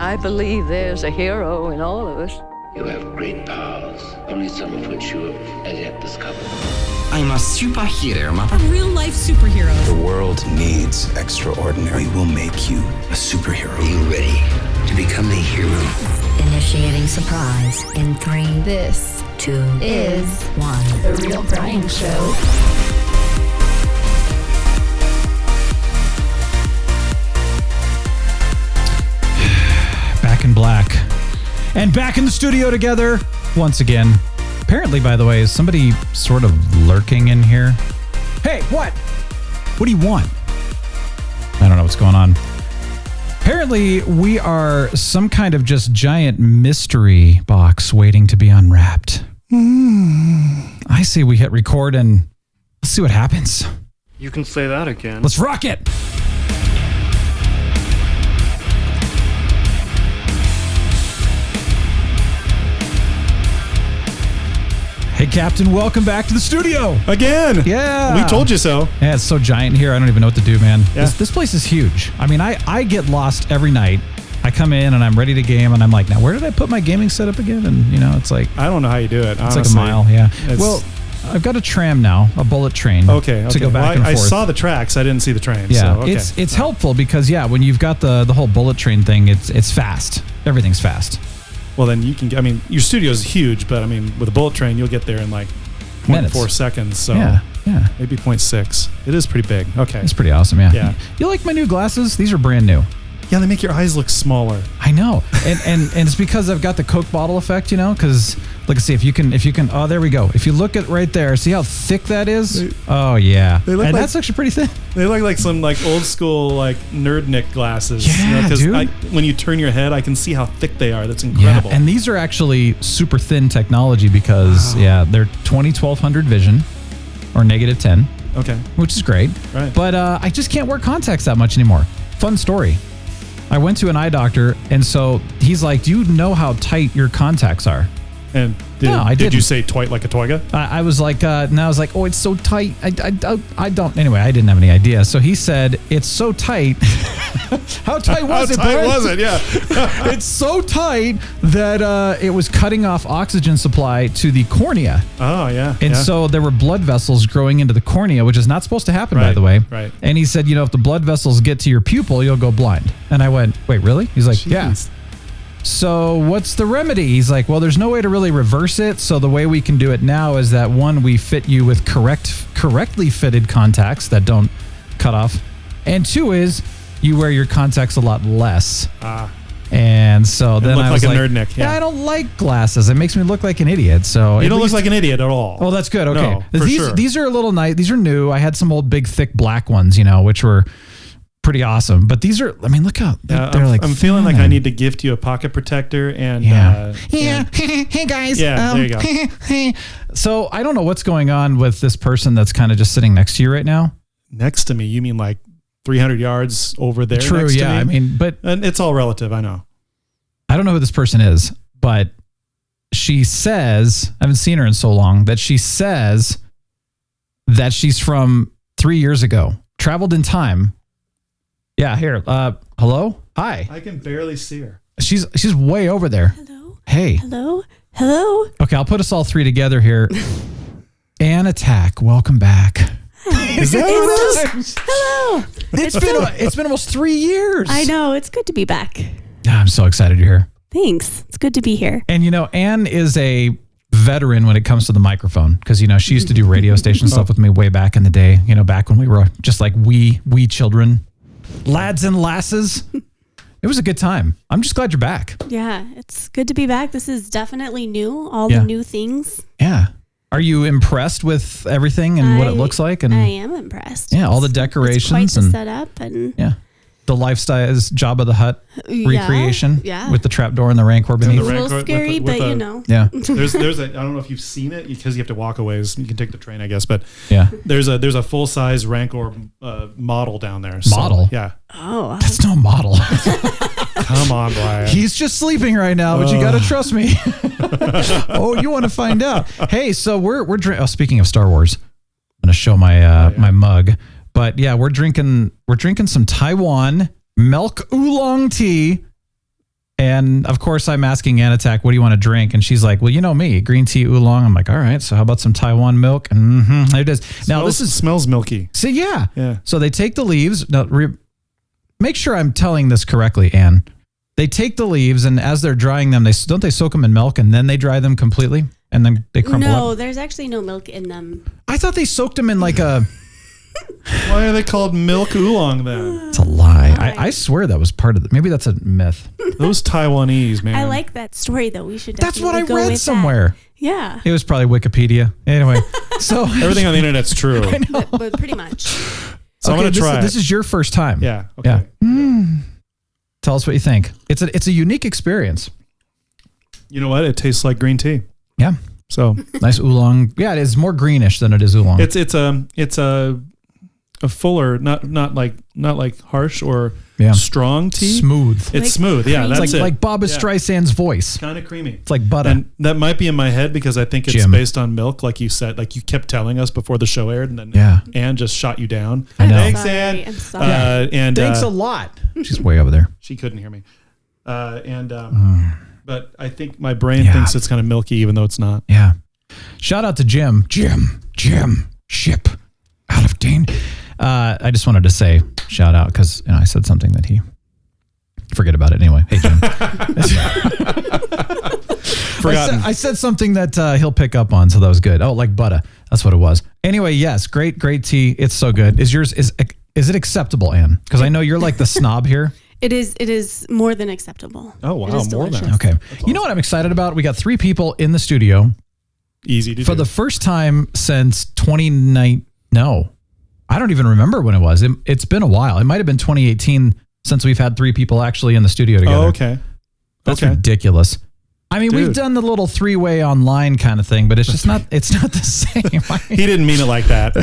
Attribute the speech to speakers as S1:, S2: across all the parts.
S1: I believe there's a hero in all of us.
S2: You have great powers, only some of which you have as yet discovered.
S3: I'm a superhero, Mother.
S4: A real-life superhero.
S5: The world needs extraordinary. We will make you a superhero.
S2: Are you ready to become a hero?
S6: Initiating surprise in 3.
S7: This
S6: 2
S7: is
S6: 1.
S7: The Real Brian Show.
S8: Back in black. And back in the studio together once again. Apparently, by the way, is somebody sort of lurking in here? Hey, what? What do you want? I don't know what's going on. Apparently, we are some kind of just giant mystery box waiting to be unwrapped. I say we hit record and let's see what happens.
S9: You can say that again.
S8: Let's rock it! Hey, Captain, welcome back to the studio.
S10: Again.
S8: Yeah.
S10: We told you so.
S8: Yeah, it's so giant here. I don't even know what to do, man.
S10: Yeah.
S8: This place is huge. I mean, I get lost every night. I come in and I'm ready to game and I'm like, now where did I put my gaming setup again? And, you know, it's like...
S10: I don't know how you do it, honestly.
S8: It's like a mile, yeah. Well, I've got a tram now, a bullet train.
S10: Okay.
S8: To go back and forth.
S10: I saw the tracks. I didn't see the train.
S8: Yeah,
S10: so, okay.
S8: it's helpful because, yeah, when you've got the whole bullet train thing, it's fast. Everything's fast.
S10: Well, then you can... I mean, your studio is huge, but, I mean, with a bullet train, you'll get there in like 0.4 seconds. So
S8: yeah.
S10: Maybe 0.6. It is pretty big. Okay.
S8: It's pretty awesome, yeah.
S10: Yeah.
S8: You like my new glasses? These are brand new.
S10: Yeah, they make your eyes look smaller.
S8: I know, and it's because I've got the Coke bottle effect, you know. Because look, see if you can. Oh, there we go. If you look at right there, see how thick that is? Oh yeah, and like, that's actually pretty thin.
S10: They look like some like old school like nerdnik glasses.
S8: Yeah, dude.
S10: When you turn your head, I can see how thick they are. That's incredible.
S8: Yeah, and these are actually super thin technology because they're 20/1200 vision or -10.
S10: Okay,
S8: which is great.
S10: Right,
S8: but I just can't wear contacts that much anymore. Fun story. I went to an eye doctor, and so he's like, do you know how tight your contacts are?
S10: And did you say "toit" like a toiga?
S8: I was like, and I was like, oh, it's so tight. I don't. Anyway, I didn't have any idea. So he said, it's so tight. How tight was it?
S10: How tight was it? Yeah.
S8: It's so tight that it was cutting off oxygen supply to the cornea.
S10: Oh, yeah.
S8: And so there were blood vessels growing into the cornea, which is not supposed to happen, by the way.
S10: Right.
S8: And he said, if the blood vessels get to your pupil, you'll go blind. And I went, wait, really? He's like, yeah. So what's the remedy? He's like, well, there's no way to really reverse it. So the way we can do it now is that one, we fit you with correctly fitted contacts that don't cut off. And two is you wear your contacts a lot less. And so then I was
S10: like
S8: like,
S10: a nerdnik. Yeah,
S8: I don't like glasses. It makes me look like an idiot. So
S10: you don't look like an idiot at all.
S8: Oh, that's good. Okay.
S10: No,
S8: These are a little nice. These are new. I had some old big thick black ones, which were pretty awesome. But these are, I mean, look how they're like.
S10: I'm feeling like I need to gift you a pocket protector and
S8: Hey guys.
S10: Yeah, there you go.
S8: So I don't know what's going on with this person that's kind of just sitting next to you right now.
S10: Next to me, you mean like 300 yards over there?
S8: True.
S10: Next
S8: Yeah.
S10: to me?
S8: I mean,
S10: and it's all relative. I know.
S8: I don't know who this person is, but she says, I haven't seen her in so long, that she says that she's from 3 years ago, traveled in time. Yeah, here. Hello? Hi.
S10: I can barely see her.
S8: She's way over there.
S4: Hello?
S8: Hey.
S4: Hello? Hello?
S8: Okay, I'll put us all three together here. Ann Attack, welcome back.
S10: Is that what it is?
S4: Hello.
S8: It's been almost 3 years.
S4: I know. It's good to be back.
S8: I'm so excited you're here.
S4: Thanks. It's good to be here.
S8: And Ann is a veteran when it comes to the microphone because she used to do radio station stuff with me way back in the day, back when we were just like wee children, lads and lasses. It was a good time. I'm just glad you're back.
S4: Yeah, it's good to be back. This is definitely new. All the new things.
S8: Yeah. Are you impressed with everything and what it looks like? And
S4: I am impressed.
S8: Yeah, all the decorations
S4: it's quite the setup and
S8: the lifestyle is Jabba the Hutt recreation with the trapdoor and the rancor beneath.
S4: It's a little scary, but
S8: Yeah.
S10: There's I don't know if you've seen it because you have to walk a ways. You can take the train, I guess, but there's a full size rancor model down there.
S8: Model?
S10: Yeah.
S4: Oh,
S8: that's no model.
S10: Come on, Brian.
S8: He's just sleeping right now, but you got to trust me. Oh, you want to find out? Hey, so we're speaking of Star Wars, I'm going to show my my mug. But yeah, we're drinking some Taiwan milk oolong tea And of course, I'm asking Anatak, what do you want to drink? And she's like, well, you know me, green tea oolong. I'm like, all right, so how about some Taiwan milk? And there it is. Now, this
S10: smells milky.
S8: See, yeah.
S10: Yeah.
S8: So they take the leaves. Now, make sure I'm telling this correctly, Anne. They take the leaves, and as they're drying them, don't they soak them in milk, and then they dry them completely? And then they crumble up?
S4: No, there's actually no milk in them.
S8: I thought they soaked them in like a...
S10: Why are they called milk oolong then?
S8: It's a lie. I swear that was part of it. Maybe that's a myth.
S10: Those Taiwanese, man.
S4: I like that story, though. We should
S8: That's
S4: definitely
S8: what I
S4: go
S8: read
S4: with
S8: somewhere.
S4: That. Yeah.
S8: It was probably Wikipedia. Anyway, so...
S10: Everything on the internet's true.
S8: I know.
S4: But pretty much.
S10: So I'm going to try
S8: This is your first time.
S10: Yeah. Okay.
S8: Yeah. Tell us what you think. It's a unique experience.
S10: You know what? It tastes like green tea.
S8: Yeah.
S10: So
S8: nice oolong. Yeah, it is more greenish than it is oolong.
S10: It's a fuller, not like harsh or strong tea.
S8: Smooth.
S10: It's
S4: like
S10: smooth. Yeah, that's
S8: it's like Barbra Streisand's voice.
S10: Kind of creamy.
S8: It's like butter.
S10: And that might be in my head because I think it's based on milk, like you said, like you kept telling us before the show aired, and then Anne just shot you down.
S8: I know.
S10: Thanks,
S4: Sorry,
S10: Anne.
S4: I'm sorry.
S10: And
S8: thanks a lot. She's way over there.
S10: She couldn't hear me. But I think my brain thinks it's kind of milky, even though it's not.
S8: Yeah. Shout out to Jim. Jim, ship out of Dane. I just wanted to say shout out because I said something that he forget about it anyway. Hey, Jim.
S10: Forgotten.
S8: I said something that he'll pick up on, so that was good. Oh, like butter. That's what it was. Anyway, yes, great tea. It's so good. Is it acceptable, Anne? Because I know you're like the snob here.
S4: It is more than acceptable.
S10: Oh, wow.
S4: It is
S10: More than.
S4: delicious.
S8: Okay. You know what I'm excited about? We got 3 people in the studio.
S10: Easy to
S8: For
S10: do.
S8: the first time since 2019. No, I don't even remember when it was. It's been a while. It might have been 2018 since we've had 3 people actually in the studio together.
S10: Oh, okay.
S8: That's ridiculous. I mean,
S10: Dude.
S8: we've done the little 3-way online kind of thing, but it's just not the same.
S10: He didn't mean it like that.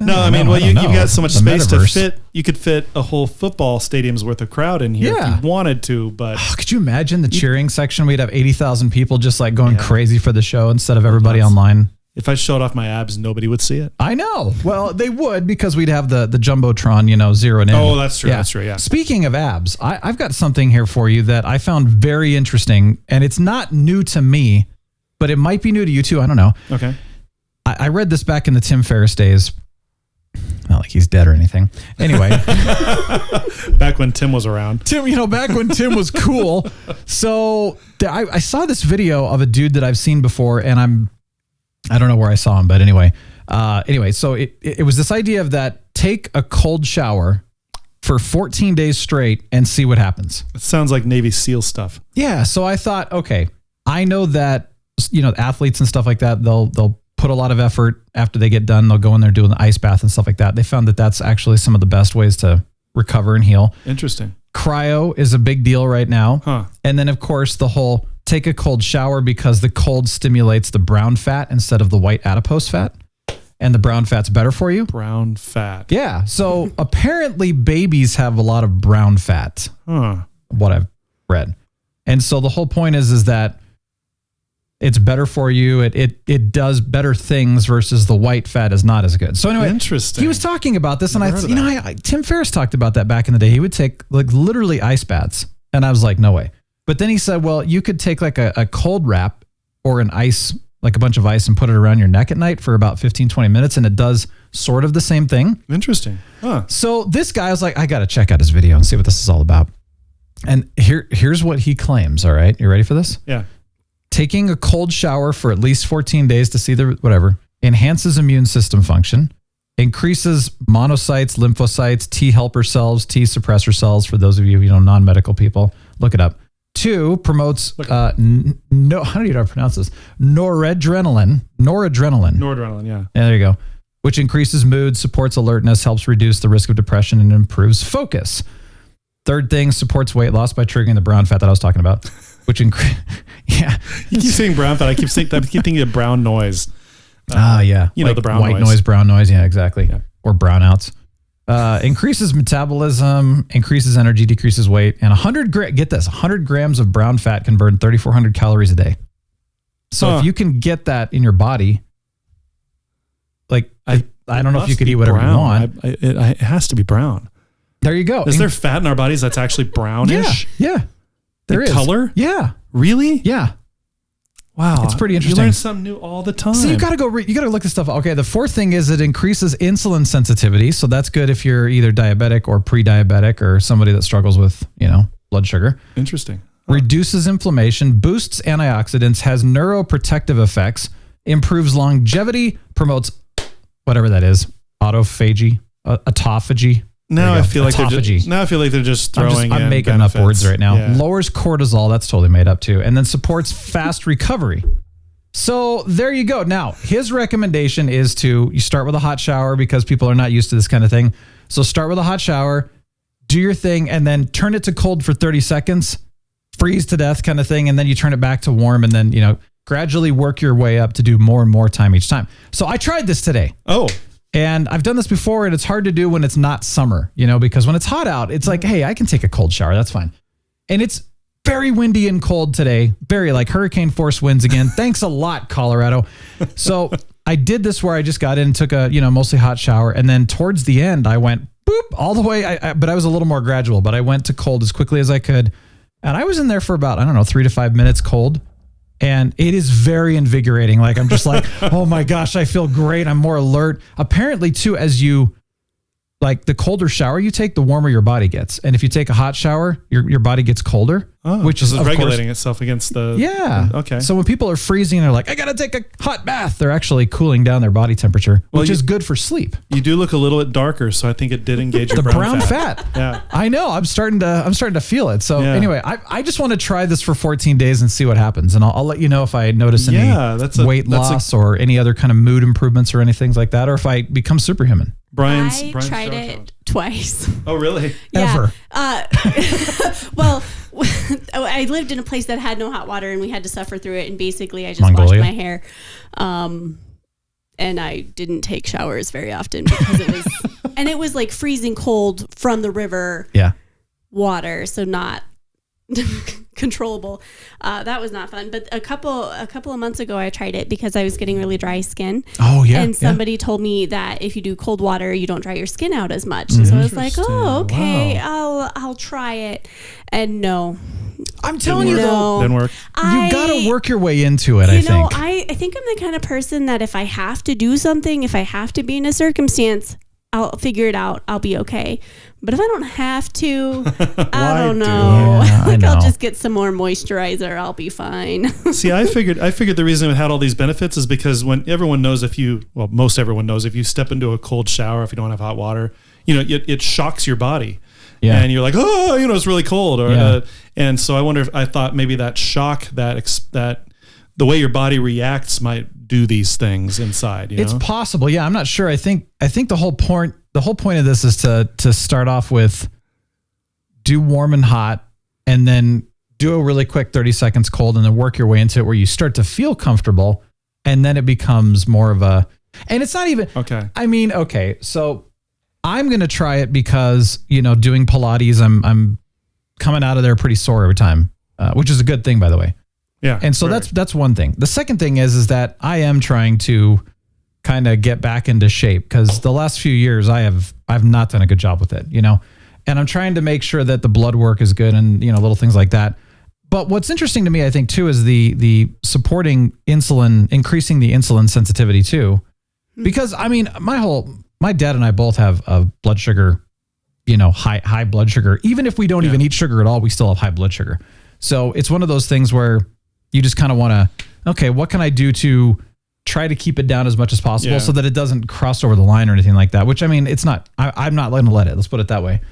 S10: No, I mean, you've got so much
S8: The
S10: space
S8: metaverse.
S10: to fit. You could fit a whole football stadium's worth of crowd in here if you wanted to, but
S8: Could you imagine the cheering section? We'd have 80,000 people just like going crazy for the show instead of everybody online.
S10: if I showed off my abs, nobody would see it.
S8: I know. Well, they would because we'd have the Jumbotron, zeroed in.
S10: Oh, that's true. That's true. Yeah.
S8: Speaking of abs, I've got something here for you that I found very interesting, and it's not new to me, but it might be new to you too. I don't know.
S10: Okay.
S8: I read this back in the Tim Ferriss days. Not like he's dead or anything. Anyway.
S10: Back when Tim was around.
S8: Tim, back when Tim was cool. So I saw this video of a dude that I've seen before, and I don't know where I saw him, but anyway. So it was this idea of that take a cold shower for 14 days straight and see what happens.
S10: It sounds like Navy SEAL stuff.
S8: Yeah. So I thought, okay, I know that, athletes and stuff like that, they'll put a lot of effort after they get done. They'll go in there doing the ice bath and stuff like that. They found that that's actually some of the best ways to recover and heal.
S10: Interesting.
S8: Cryo is a big deal right now.
S10: Huh.
S8: And then, of course, the whole take a cold shower because the cold stimulates the brown fat instead of the white adipose fat. And the brown fat's better for you.
S10: Brown fat.
S8: Yeah. So apparently babies have a lot of brown fat.
S10: Huh.
S8: What I've read. And so the whole point is that it's better for you. It does better things versus the white fat is not as good. So anyway,
S10: interesting.
S8: He was talking about this, and
S10: Never heard of
S8: Tim Ferriss talked about that back in the day. He would take like literally ice baths, and I was like, no way. But then he said, well, you could take like a cold wrap or an ice, like a bunch of ice, and put it around your neck at night for about 15, 20 minutes, and it does sort of the same thing.
S10: Interesting. Huh.
S8: So this guy was like, I got to check out his video and see what this is all about. And here's what he claims. All right, you ready for this?
S10: Yeah.
S8: Taking a cold shower for at least 14 days to see enhances immune system function, increases monocytes, lymphocytes, T helper cells, T suppressor cells. For those of you, non-medical people, look it up. 2, promotes, how do you pronounce this? Noradrenaline,
S10: yeah.
S8: Yeah, there you go. Which increases mood, supports alertness, helps reduce the risk of depression, and improves focus. 3rd thing, supports weight loss by triggering the brown fat that I was talking about. Which yeah.
S10: You keep saying brown fat. I keep thinking of brown noise.
S8: Yeah.
S10: The brown
S8: white noise, brown noise. Yeah, exactly. Yeah. Or brownouts. Increases metabolism, increases energy, decreases weight, and 100 grams of brown fat can burn 3,400 calories a day. So if you can get that in your body, like I don't know if you could eat whatever you want.
S10: It has to be brown.
S8: There you go.
S10: Is there fat in our bodies that's actually brownish?
S8: Yeah. There is.
S10: Color?
S8: Yeah.
S10: Really?
S8: Yeah.
S10: Wow.
S8: It's pretty interesting.
S10: You learn something new all the time.
S8: So you got to go, you got to look this stuff up. Okay. The fourth thing is it increases insulin sensitivity. So that's good if you're either diabetic or pre-diabetic or somebody that struggles with, blood sugar.
S10: Interesting.
S8: Reduces inflammation, boosts antioxidants, has neuroprotective effects, improves longevity, promotes whatever that is, autophagy, autophagy.
S10: Now I feel like they're just throwing
S8: I'm making
S10: benefits.
S8: up words right now.
S10: Yeah.
S8: Lowers cortisol. That's totally made up too. And then supports fast recovery. So there you go. Now, his recommendation is you start with a hot shower because people are not used to this kind of thing. So start with a hot shower, do your thing, and then turn it to cold for 30 seconds, freeze to death kind of thing. And then you turn it back to warm and then, gradually work your way up to do more and more time each time. So I tried this today.
S10: Oh,
S8: and I've done this before, and it's hard to do when it's not summer, because when it's hot out, it's like, hey, I can take a cold shower. That's fine. And it's very windy and cold today. Very like hurricane force winds again. Thanks a lot, Colorado. So I did this where I just got in and took a, mostly hot shower. And then towards the end, I went boop all the way. But I was a little more gradual, but I went to cold as quickly as I could. And I was in there for about, 3 to 5 minutes cold. And it is very invigorating. Like, I'm just like, oh my gosh, I feel great. I'm more alert. Apparently too, as you like the colder shower you take, the warmer your body gets. And if you take a hot shower, your body gets colder, which is
S10: regulating itself against the.
S8: Yeah.
S10: Okay.
S8: So when people are freezing and they're like, I got to take a hot bath, they're actually cooling down their body temperature, which is good for sleep.
S10: You do look a little bit darker. So I think it did engage your
S8: the brown fat.
S10: Yeah.
S8: I know. I'm starting to feel it. So anyway, I just want to try this for 14 days and see what happens. And I'll let you know if I notice any weight loss or any other kind of mood improvements or anything like that, or if I become superhuman.
S10: Brian's
S4: tried it twice.
S10: Oh, really?
S4: Yeah. Well, I lived in a place that had no hot water and we had to suffer through it. And basically I just washed my hair. And I didn't take showers very often because it was like freezing cold from the river water. So not controllable. That was not fun. But a couple of months ago, I tried it because I was getting really dry skin.
S8: Oh yeah.
S4: And somebody told me that if you do cold water, you don't dry your skin out as much. And so I was like, oh, okay, wow. I'll try it. And no.
S8: I'm telling you though,
S10: didn't work.
S8: You got to work your way into it. I
S4: think I'm the kind of person that if I have to do something, if I have to be in a circumstance, I'll figure it out. I'll be okay. But if I don't have to, I don't know. I'll just get some more moisturizer. I'll be fine.
S10: See, I figured the reason it had all these benefits is because most everyone knows if you step into a cold shower, if you don't have hot water, it shocks your body. Yeah. And you're like, oh, it's really cold. And so I thought maybe that shock, that the way your body reacts might do these things inside.
S8: It's possible. Yeah. I'm not sure. I think the whole point of this is to start off with do warm and hot and then do a really quick 30 seconds cold and then work your way into it where you start to feel comfortable and then it becomes more of and it's not even,
S10: okay.
S8: I mean, okay. So I'm going to try it because, doing Pilates, I'm coming out of there pretty sore every time, which is a good thing, by the way.
S10: Yeah.
S8: And so that's one thing. The second thing is that I am trying to kind of get back into shape because the last few years I've not done a good job with it, and I'm trying to make sure that the blood work is good and, little things like that. But what's interesting to me, I think too, is the supporting insulin, increasing the insulin sensitivity too, because I mean, my dad and I both have a blood sugar, high blood sugar. Even if we don't even eat sugar at all, we still have high blood sugar. So it's one of those things where you just kind of want to, okay, what can I do to try to keep it down as much as possible so that it doesn't cross over the line or anything like that, which I mean, it's not, I'm not going to let it, let's put it that way.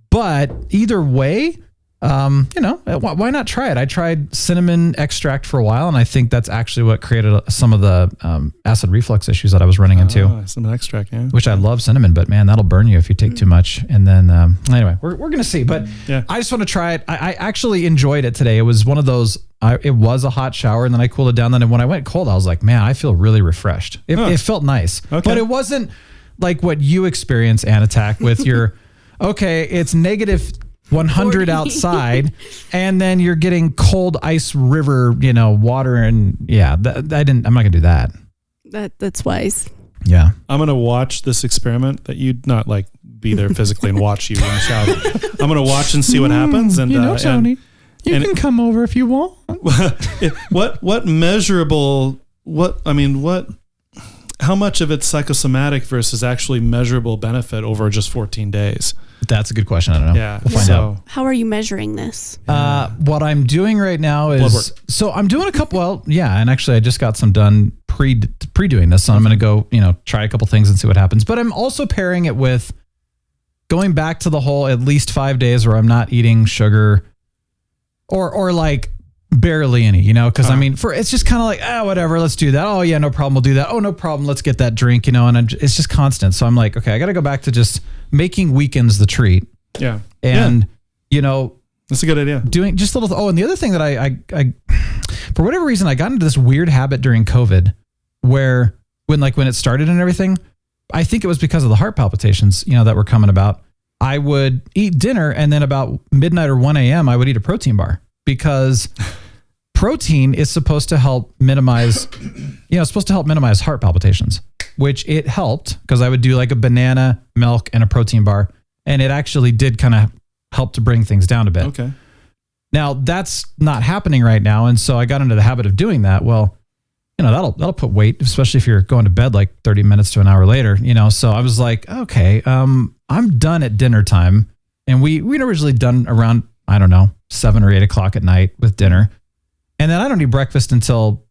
S8: But either way, why not try it? I tried cinnamon extract for a while, and I think that's actually what created some of the acid reflux issues that I was running into.
S10: Cinnamon extract, yeah.
S8: Which I love cinnamon, but man, that'll burn you if you take too much. And then anyway, we're going to see. But I just want to try it. I actually enjoyed it today. It was one of those, it was a hot shower, and then I cooled it down. Then when I went cold, I was like, man, I feel really refreshed. It felt nice. Okay. But it wasn't like what you experience, Anattack, with your, okay, it's negative 100 outside, and then you're getting cold ice river, water, and I'm not gonna do that.
S4: That's wise.
S8: Yeah,
S10: I'm gonna watch this experiment that you not like be there physically and watch you in the shower. I'm going to watch and see what happens. And
S8: Tony, you can come over if you want.
S10: What measurable? How much of it's psychosomatic versus actually measurable benefit over just 14 days?
S8: That's a good question. I don't know.
S10: Yeah,
S8: we'll find out.
S4: How are you measuring this?
S8: What I'm doing right now is I'm doing a couple. Well, yeah, and actually, I just got some done pre doing this, so I'm going to go, try a couple things and see what happens. But I'm also pairing it with going back to the whole at least 5 days where I'm not eating sugar, or like barely any, because it's just kind of like, whatever, let's do that. Oh yeah, no problem, we'll do that. Oh, no problem, let's get that drink, and it's just constant. So I'm like, okay, I got to go back to just making weekends the treat.
S10: Yeah.
S8: And,
S10: that's a good idea.
S8: Doing just little, and the other thing that I for whatever reason, I got into this weird habit during COVID where when it started and everything, I think it was because of the heart palpitations, that were coming about. I would eat dinner and then about midnight or 1 a.m. I would eat a protein bar because protein is supposed to help minimize, heart palpitations, which it helped because I would do like a banana, milk, and a protein bar. And it actually did kind of help to bring things down a bit.
S10: Okay.
S8: Now that's not happening right now. And so I got into the habit of doing that. Well, that'll put weight, especially if you're going to bed like 30 minutes to an hour later, so I was like, okay, I'm done at dinner time. And we'd originally done around, 7 or 8 o'clock at night with dinner. And then I don't eat breakfast until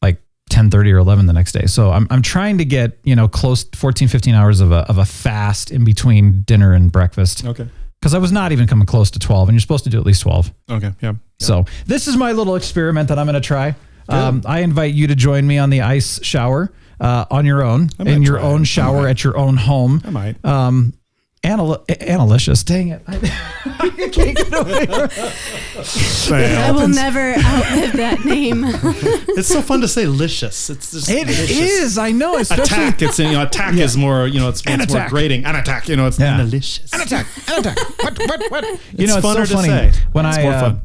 S8: like 10:30 or 11 the next day. So I'm trying to get, close 14, 15 hours of a fast in between dinner and breakfast.
S10: Okay.
S8: Because I was not even coming close to 12, and you're supposed to do at least 12.
S10: Okay. Yeah.
S8: So this is my little experiment that I'm going to try. I invite you to join me on the ice shower on your own, in your own shower at your own home.
S10: I might.
S8: Annalicious, dang it. I can't get away from it.
S4: I will never outlive that name.
S10: It's so fun to say licious. It's just
S8: it is, I know. Especially
S10: attack. It's attack is more, it's more grating. An attack, it's malicious.
S8: An attack. What?
S10: It's funner
S8: so funny
S10: to say.
S8: when
S10: it's more fun.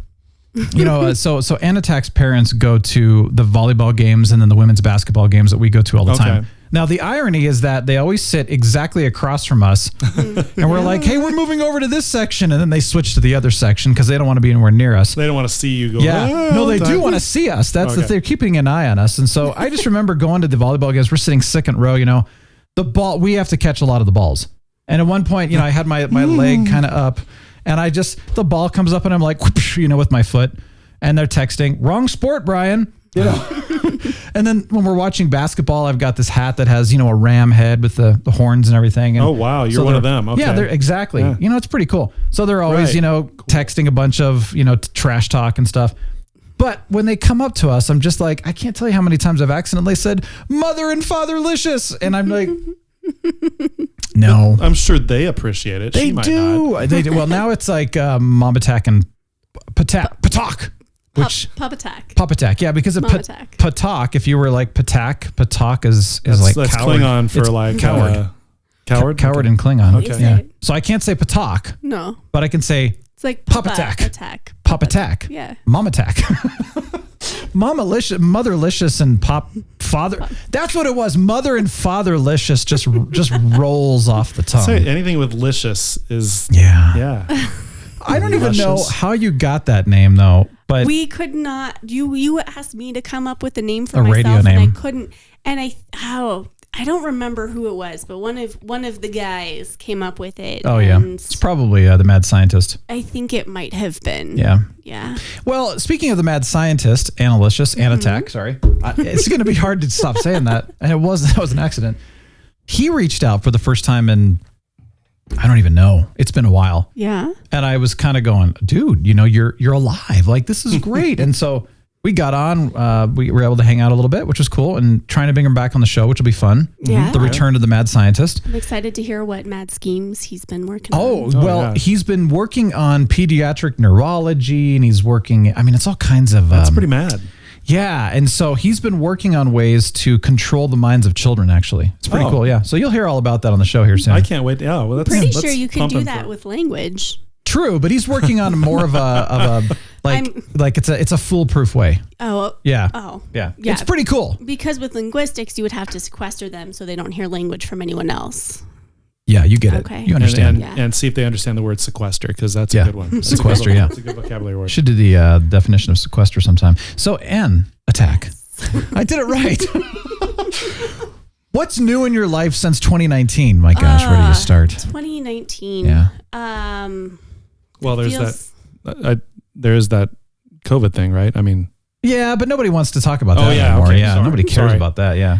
S8: So Anatak's parents go to the volleyball games and then the women's basketball games that we go to all the time. Now, the irony is that they always sit exactly across from us and we're like, hey, we're moving over to this section. And then they switch to the other section because they don't want to be anywhere near us.
S10: They don't want to see you go.
S8: Yeah. No, they do want to see us. That's the thing. They're keeping an eye on us. And so I just remember going to the volleyball games. We're sitting second row, the ball, we have to catch a lot of the balls. And at one point, I had my leg kind of up. And the ball comes up and I'm like, whoosh, with my foot. And they're texting, wrong sport, Brian. And then when we're watching basketball, I've got this hat that has, a ram head with the horns and everything. And
S10: oh, wow. You're one of them. Okay.
S8: Yeah, they're exactly. Yeah. It's pretty cool. So they're always, texting a bunch of, trash talk and stuff. But when they come up to us, I'm just like, I can't tell you how many times I've accidentally said mother and fatherlicious. And I'm like, no.
S10: I'm sure they appreciate it.
S8: They do. They do. Well, now it's like Mamatak and Patak. Papatak, yeah, because Patak, if you were like Patak is like
S10: that's
S8: coward.
S10: Klingon for like
S8: coward.
S10: Coward
S8: in Klingon.
S10: Okay.
S8: Yeah. So I can't say Patak.
S4: No.
S8: But I can say
S4: it's like
S8: Papatak.
S4: Yeah.
S8: Mamatak. Mamalicious, motherlicious, and father. That's what it was. Mother and fatherlicious just rolls off the tongue.
S10: Say anything with licious is
S8: yeah. I don't even know how you got that name though. But
S4: we could not. You asked me to come up with a name for
S8: a
S4: myself,
S8: radio name.
S4: and I couldn't. And I don't remember who it was, but one of the guys came up with it.
S8: Oh yeah, it's probably the mad scientist.
S4: I think it might have been.
S8: Yeah. Well, speaking of the mad scientist, Annalicious, Anatak. Sorry, it's going to be hard to stop saying that, and that was an accident. He reached out for the first time in, I don't even know. It's been a while.
S4: Yeah.
S8: And I was kind of going, dude, you're alive. Like, this is great. And so we got on, we were able to hang out a little bit, which was cool, and trying to bring him back on the show, which will be fun.
S4: Yeah.
S8: The return of the mad scientist.
S4: I'm excited to hear what mad schemes he's been working
S8: on. He's been working on pediatric neurology, and he's working, it's all kinds of...
S10: That's pretty mad.
S8: Yeah, and so he's been working on ways to control the minds of children, actually. It's pretty cool, yeah. So you'll hear all about that on the show here soon.
S10: I can't wait. Yeah, well, that's
S4: pretty sure you can do that with language.
S8: True, but he's working on more of a it's a foolproof way.
S4: Oh.
S8: Yeah.
S4: Oh.
S8: Yeah. It's pretty cool.
S4: Because with linguistics, you would have to sequester them so they don't hear language from anyone else.
S8: Yeah, you get it.
S4: Okay.
S8: You understand.
S10: And see if they understand the word sequester, because that's a good one. That's
S8: Sequester, yeah.
S10: It's a good vocabulary word.
S8: Should do the definition of sequester sometime. So N, attack. I did it right. What's new in your life since 2019? My gosh, where do you start?
S4: 2019.
S8: Yeah.
S10: Well, there's that COVID thing, right? I mean,
S8: yeah, but nobody wants to talk about that
S10: yeah,
S8: anymore.
S10: okay,
S8: Yeah,
S10: sorry.
S8: nobody cares about that. Yeah.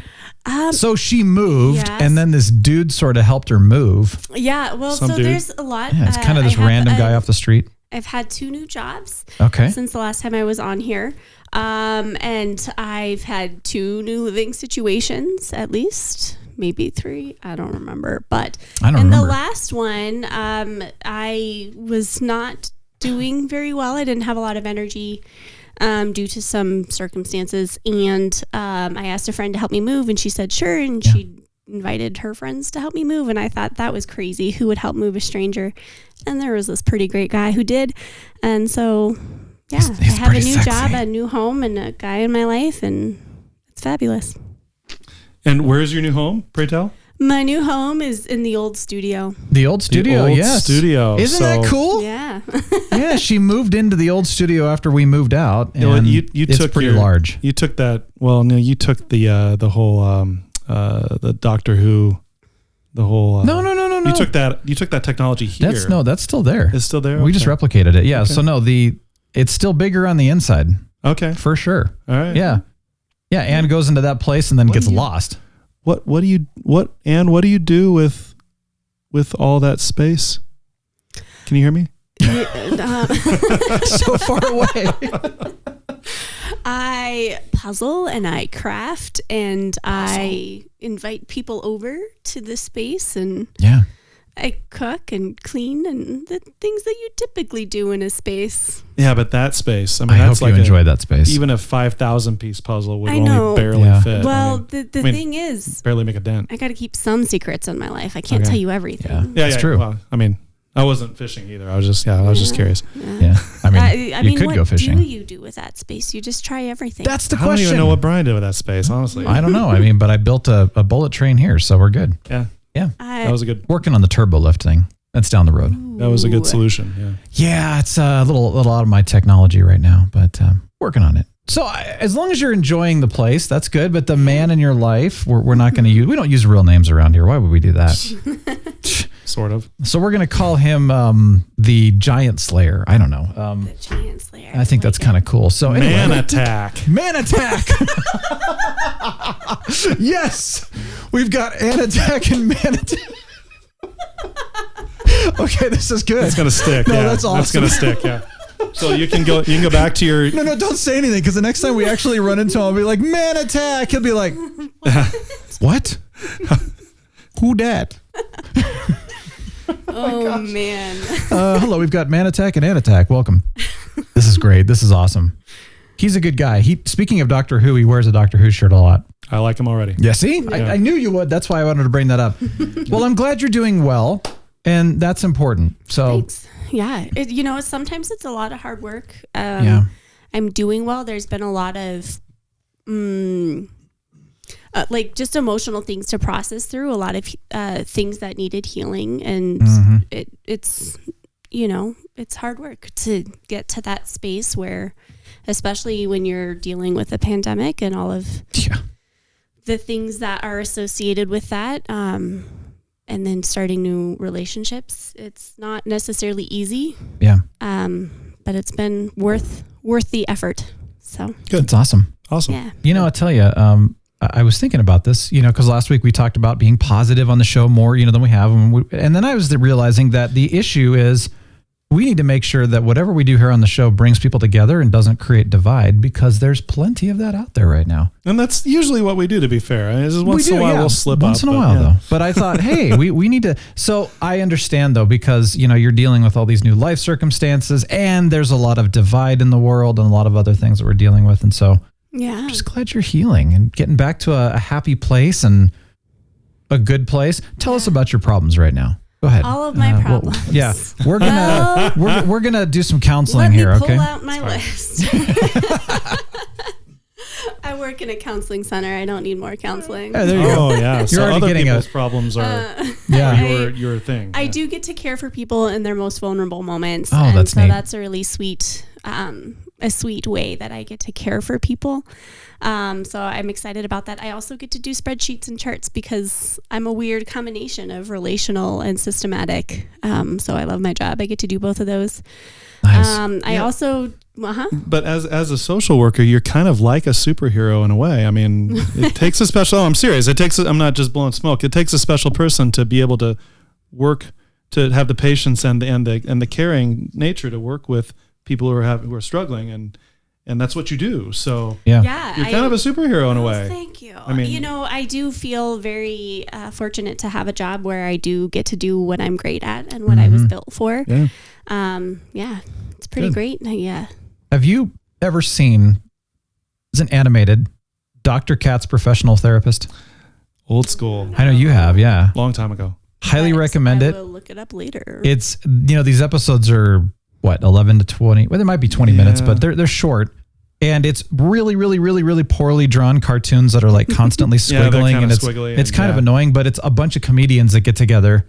S8: So she moved,
S4: yes.
S8: and then this dude sort of helped her move.
S4: Yeah. Well,
S10: Some
S4: so
S10: dude.
S4: there's a lot.
S8: Yeah, it's kind of this random guy off the street.
S4: I've had 2 new jobs.
S8: Okay.
S4: Since the last time I was on here. And I've had 2 new living situations, at least. Maybe 3. I don't remember. But the last one, I was not doing very well. I didn't have a lot of energy due to some circumstances. And I asked a friend to help me move, and she said, sure. And she invited her friends to help me move. And I thought that was crazy. Who would help move a stranger? And there was this pretty great guy who did. And so, yeah, I have a new job, a new home, and a guy in my life, and it's fabulous.
S10: and where's your new home, pray tell?
S4: My new home is in the old studio.
S8: The old studio,
S10: The old
S8: yes.
S10: studio.
S8: Isn't that cool?
S4: Yeah.
S8: Yeah, she moved into the old studio after we moved out, and
S10: you
S8: it's
S10: took
S8: pretty large.
S10: You took that. Well, no, you took the whole the Doctor Who, the whole.
S8: No.
S10: You took that technology here.
S8: That's still there.
S10: It's still there.
S8: We just
S10: Okay.
S8: replicated it. Yeah. Okay. So no, it's still bigger on the inside.
S10: Okay.
S8: For sure.
S10: All right.
S8: Yeah. Yeah. Anne goes into that place and then gets lost.
S10: What do you do with all that space? Can you hear me?
S8: So far away.
S4: I puzzle and I craft and I invite people over to the space, and I cook and clean and the things that you typically do in a space.
S10: Yeah, but that space. I mean,
S8: I
S10: that's
S8: hope
S10: like
S8: you enjoy that space.
S10: Even a 5,000 piece puzzle would
S4: I know.
S10: only barely fit.
S4: Well, the thing is,
S10: barely make a dent.
S4: I got to keep some secrets in my life. I can't tell you everything.
S8: Yeah,
S10: that's
S8: true.
S10: Well, I mean, I wasn't fishing either. I was just curious.
S8: Yeah. I mean, you could go fishing.
S4: What do you do with that space? You just try everything.
S8: That's the
S10: I don't
S8: question.
S10: even know what Brian did with that space, honestly.
S8: I don't know. I mean, but I built a bullet train here, so we're good.
S10: Yeah.
S8: Yeah.
S10: That was a good.
S8: Working on the turbo lift thing. That's down the road.
S10: That was a good solution. Yeah.
S8: Yeah, it's a little out of my technology right now, but working on it. So as long as you're enjoying the place, that's good. But the man in your life, we're not going to use. We don't use real names around here. Why would we do that?
S10: Sort of.
S8: So we're going to call him the Giant Slayer. I don't know.
S4: The Giant Slayer.
S8: I think that's kind of cool. So anyway.
S10: Man attack.
S8: Man attack. Yes, we've got an attack and man attack. Okay, this is good.
S10: It's gonna stick.
S8: No,
S10: yeah,
S8: that's awesome.
S10: That's gonna stick. Yeah. So you can go back to your.
S8: No, don't say anything, because the next time we actually run into him, I'll be like, man attack. He'll be like, what? Who dat?
S4: Oh man.
S8: Hello, we've got man attack and an attack. Welcome. This is great. This is awesome. He's a good guy. Speaking of Doctor Who, he wears a Doctor Who shirt a lot.
S10: I like him already.
S8: Yeah, see? Yeah. I knew you would. That's why I wanted to bring that up. Well, I'm glad you're doing well, and that's important. So,
S4: thanks. Yeah. Sometimes it's a lot of hard work.
S8: I'm
S4: doing well. There's been a lot of just emotional things to process through, a lot of things that needed healing, and it's hard work to get to that space where, especially when you're dealing with a pandemic and all of the things that are associated with that, and then starting new relationships. It's not necessarily easy. Yeah. But it's been worth the effort. So
S8: good. It's awesome.
S10: Awesome.
S4: Yeah.
S8: I'll tell you, I was thinking about this, because last week we talked about being positive on the show more, than we have. And then I was realizing that the issue is we need to make sure that whatever we do here on the show brings people together and doesn't create divide, because there's plenty of that out there right now.
S10: And that's usually what we do, to be fair. Once in a while we'll slip
S8: once
S10: up.
S8: in a while, though. But I thought, hey, we need to. So I understand, though, because, you're dealing with all these new life circumstances, and there's a lot of divide in the world and a lot of other things that we're dealing with. And so I'm just glad you're healing and getting back to a happy place and a good place. Tell us about your problems right now. Go ahead.
S4: All of my problems.
S8: We're gonna we're gonna do some counseling here. Okay.
S4: Let me pull out my list. work in a counseling center. I don't need more counseling.
S8: Yeah, there you go.
S10: Oh yeah,
S8: You're
S10: so
S8: already
S10: other
S8: getting
S10: people's problems are your thing.
S4: I do get to care for people in their most vulnerable moments.
S8: Oh,
S4: and
S8: that's
S4: so
S8: neat.
S4: that's a really sweet, a sweet way that I get to care for people. So I'm excited about that. I also get to do spreadsheets and charts because I'm a weird combination of relational and systematic. So I love my job. I get to do both of those.
S8: Nice.
S4: I also,
S10: But as a social worker, you're kind of like a superhero in a way. I mean, it takes a special. I'm serious. I'm not just blowing smoke. It takes a special person to be able to work, to have the patience and the caring nature to work with people who are struggling, and that's what you do. So
S8: yeah,
S10: you're kind of a superhero in a way.
S4: Thank you.
S10: I mean,
S4: I do feel very fortunate to have a job where I do get to do what I'm great at and what I was built for.
S10: Yeah.
S4: It's pretty great. Yeah.
S8: Have you ever seen, it's an animated, Dr. Katz Professional Therapist?
S10: Old school.
S8: I know you have, yeah.
S10: Long time ago.
S8: Highly recommend it.
S4: I will look it up later.
S8: It's, these episodes are, 11 to 20? Well, there might be 20 minutes, but they're short. And it's really, really, really, really poorly drawn cartoons that are like constantly squiggling. And it's kind of annoying, but it's a bunch of comedians that get together.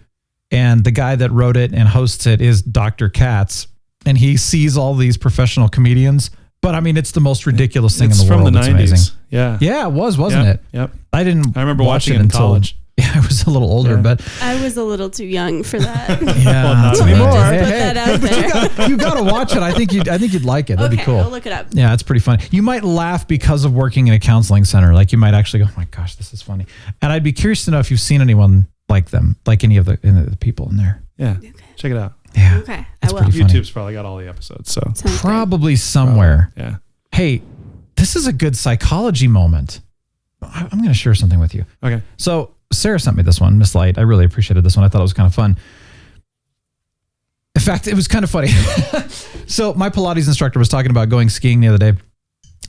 S8: And the guy that wrote it and hosts it is Dr. Katz. And he sees all these professional comedians. But I mean, it's the most ridiculous thing in the world.
S10: It's from the 90s.
S8: Amazing.
S10: Yeah.
S8: Yeah, it was, wasn't it?
S10: Yep.
S8: I
S10: remember
S8: watch
S10: watching it in college.
S8: Yeah, I was a little older, but
S4: I was a little too young for that.
S8: yeah,
S10: well, not
S4: Let me
S10: anymore.
S4: just put that out there.
S8: you got to watch it. I think you'd like it. That'd be cool.
S4: I'll look it up.
S8: Yeah, it's pretty funny. You might laugh because of working in a counseling center. Like you might actually go, "Oh my gosh, this is funny." And I'd be curious to know if you've seen anyone like them, like any of the people in there.
S10: Yeah, check it out.
S8: Yeah,
S4: Okay,
S8: it's
S4: I will.
S8: pretty funny.
S10: YouTube's probably got all the episodes. So
S4: Sounds
S8: Probably somewhere.
S10: yeah.
S8: Hey, this is a good psychology moment. I'm going to share something with you.
S10: Okay.
S8: So Sarah sent me this one, Miss Light. I really appreciated this one. I thought it was kind of fun. In fact, it was kind of funny. So my Pilates instructor was talking about going skiing the other day.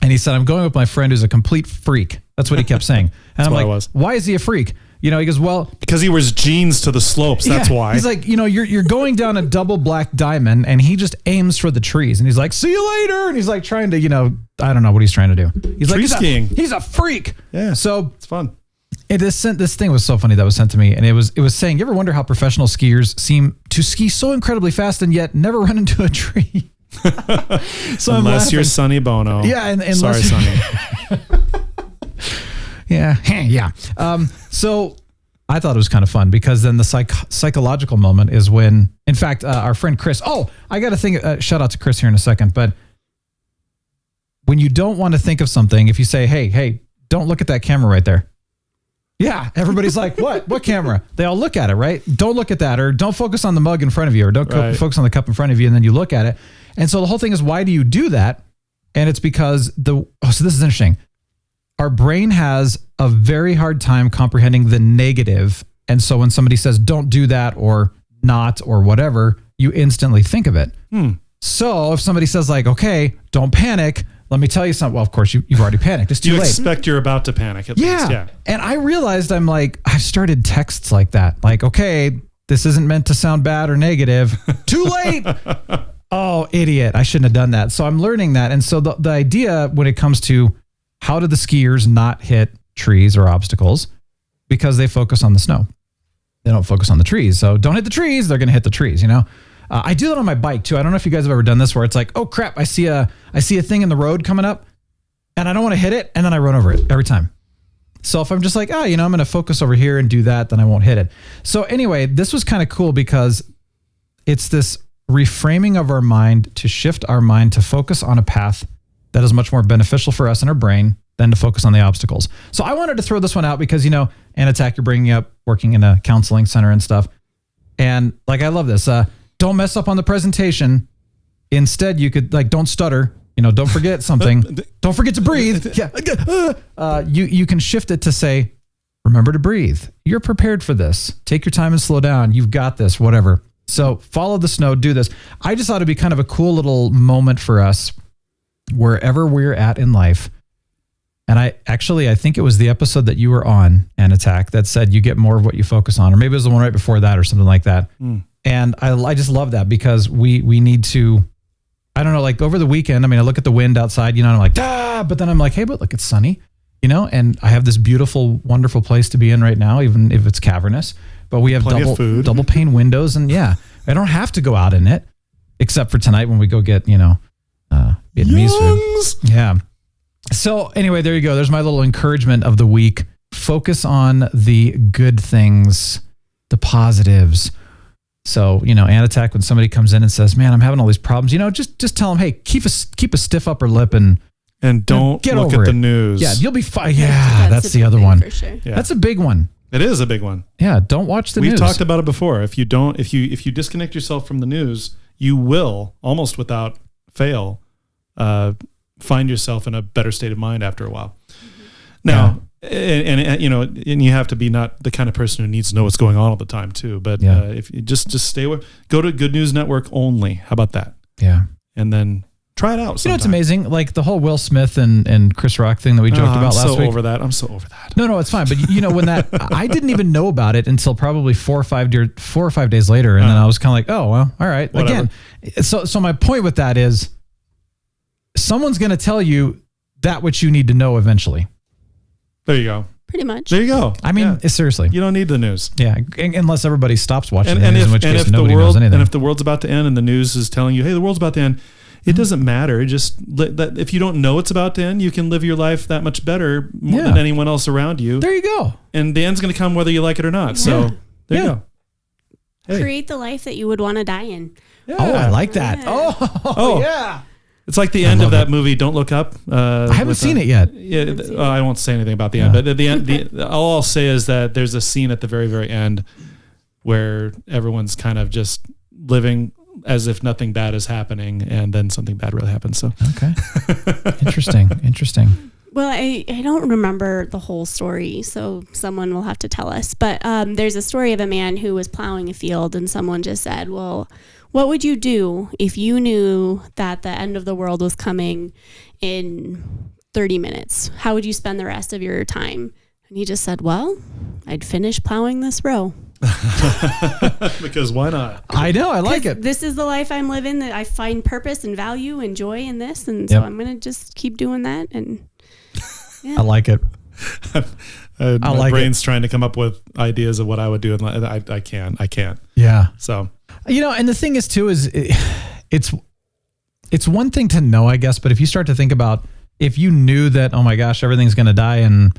S8: And he said, I'm going with my friend who's a complete freak. That's what he kept saying. And I'm like, why is he a freak? He goes, well,
S10: because he wears jeans to the slopes. That's why.
S8: He's like, you're going down a double black diamond and he just aims for the trees. And he's like, see you later. And he's like trying to, I don't know what he's trying to do. He's
S10: Tree
S8: like,
S10: skiing.
S8: He's a freak.
S10: Yeah.
S8: So
S10: it's fun.
S8: This thing was so funny that was sent to me. And it was saying, you ever wonder how professional skiers seem to ski so incredibly fast and yet never run into a tree? So
S10: unless you're Sonny Bono.
S8: Yeah. And
S10: sorry, Sonny.
S8: Yeah. So I thought it was kind of fun because then the psychological moment is when, in fact, our friend Chris, I got to think, shout out to Chris here in a second, but when you don't want to think of something, if you say, hey, don't look at that camera right there. Yeah. Everybody's like, what camera? They all look at it, right? Don't look at that, or don't focus on the mug in front of you, or don't focus on the cup in front of you. And then you look at it. And so the whole thing is, why do you do that? And it's because so this is interesting. Our brain has a very hard time comprehending the negative. And so when somebody says, don't do that or not or whatever, you instantly think of it. So if somebody says like, okay, don't panic, let me tell you something. Well, of course, you've already panicked. It's too late.
S10: You expect you're about to panic at least. Yeah.
S8: And I realized I've started texts like that. Like, okay, this isn't meant to sound bad or negative. Too late. Oh, idiot. I shouldn't have done that. So I'm learning that. And so the idea when it comes to how do the skiers not hit trees or obstacles? Because they focus on the snow. They don't focus on the trees. So don't hit the trees. They're going to hit the trees, I do that on my bike too. I don't know if you guys have ever done this where it's like, oh crap, I see a thing in the road coming up and I don't want to hit it. And then I run over it every time. So if I'm just like, I'm going to focus over here and do that, then I won't hit it. So anyway, this was kind of cool because it's this reframing of our mind to shift our mind to focus on a path that is much more beneficial for us in our brain than to focus on the obstacles. So I wanted to throw this one out because, Anatak, you're bringing up working in a counseling center and stuff. And I love this. Don't mess up on the presentation. Instead, you could don't stutter, don't forget something. Don't forget to breathe. Yeah. You can shift it to say, remember to breathe. You're prepared for this. Take your time and slow down. You've got this, whatever. So follow the snow, do this. I just thought it'd be kind of a cool little moment for us wherever we're at in life. And I think it was the episode that you were on, Anatak, that said you get more of what you focus on, or maybe it was the one right before that or something like that. And I just love that because we need to, I don't know, over the weekend, I look at the wind outside, and I'm like, but then I'm like, hey, but look, it's sunny. and I have this beautiful, wonderful place to be in right now, even if it's cavernous, but we have double pane windows. And I don't have to go out in it except for tonight when we go get, Vietnamese food. Yeah. So anyway, there you go. There's my little encouragement of the week. Focus on the good things, the positives. So, Anattack, when somebody comes in and says, man, I'm having all these problems, just tell them, hey, keep a stiff upper lip and
S10: don't
S8: get
S10: look
S8: over
S10: at the
S8: it.
S10: news.
S8: Yeah, you'll be fine. Yeah, that's the other one.
S4: For sure.
S10: Yeah.
S8: That's a big one.
S10: It is a big one.
S8: Yeah, don't watch the news.
S10: We've talked about it before. If you disconnect yourself from the news, you will, almost without fail, find yourself in a better state of mind after a while. Now, and you have to be not the kind of person who needs to know what's going on all the time too. But if you just stay away, go to Good News Network only. How about that?
S8: Yeah,
S10: and then try it out.
S8: Sometime. It's amazing. Like the whole Will Smith and Chris Rock thing that we joked about last week.
S10: I'm so over that.
S8: No, it's fine. But when that I didn't even know about it until probably 4 or 5 days later, and then I was kind of like, oh well, all right. Whatever. Again, so my point with that is, someone's going to tell you that which you need to know eventually.
S10: There you go.
S4: Pretty much.
S10: There you go.
S8: I mean, seriously.
S10: You don't need the news.
S8: Yeah, unless everybody stops watching the news, in which case nobody knows anything.
S10: And if the world's about to end and the news is telling you, hey, the world's about to end, it doesn't matter. Just if you don't know it's about to end, you can live your life that much better than anyone else around you.
S8: There you go.
S10: And the end's going to come whether you like it or not. So there you go.
S4: Hey. Create the life that you would want to die in.
S8: Yeah. Oh, I like that. Yeah. Oh, yeah.
S10: It's like the end of that movie, Don't Look Up.
S8: I haven't seen it yet.
S10: Yeah, I won't say anything about the end, but at the end, all I'll say is that there's a scene at the very, very end where everyone's kind of just living as if nothing bad is happening, and then something bad really happens. So
S8: okay, interesting.
S4: Well, I don't remember the whole story, so someone will have to tell us. But there's a story of a man who was plowing a field, and someone just said, well, what would you do if you knew that the end of the world was coming in 30 minutes? How would you spend the rest of your time? And he just said, well, I'd finish plowing this row.
S10: Because why not?
S8: I know, I like it.
S4: This is the life I'm living, that I find purpose and value and joy in this. And so I'm going to just keep doing that. And
S8: I like it.
S10: My brain's trying to come up with ideas of what I would do, and I can't.
S8: Yeah.
S10: So,
S8: and the thing is too, it's one thing to know, I guess, but if you start to think about, if you knew that, oh my gosh, everything's going to die in,